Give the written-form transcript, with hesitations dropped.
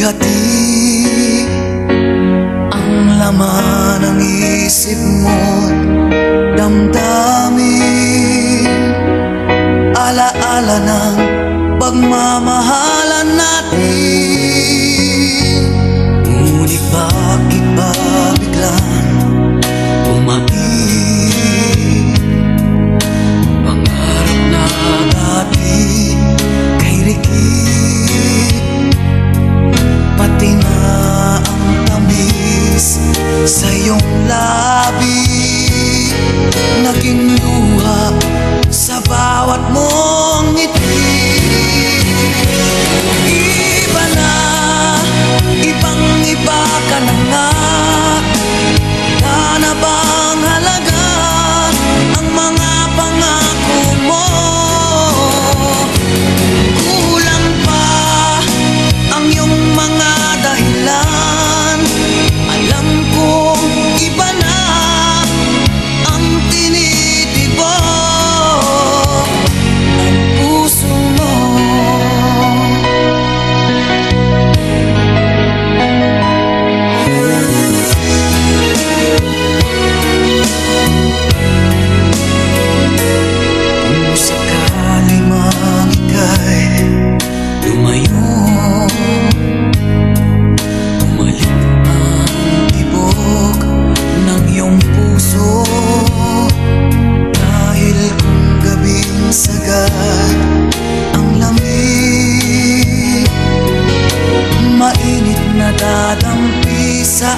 Bigati ang laman ng isip mo't damdamin, alaala ng pagmamahalan natin. Ngunit bakit ba biglang umaib? Pangarap na dati kay Rikit, pati na ang tamis sa iyong labi, naging luha sa bawat mong ngiti. Iba na, ibang-iba ka na nga. Wala na bang halaga ang mga pangako mo? Kulang pa ang iyong mga dahilan. Alam kong iba na ang tinitibok ng puso mo. Kung sakali mang ika'y lumayo, bumalik ang tibok ng iyong puso. Dahil kung gabing sagad ang lamig, mainit na dadampi sa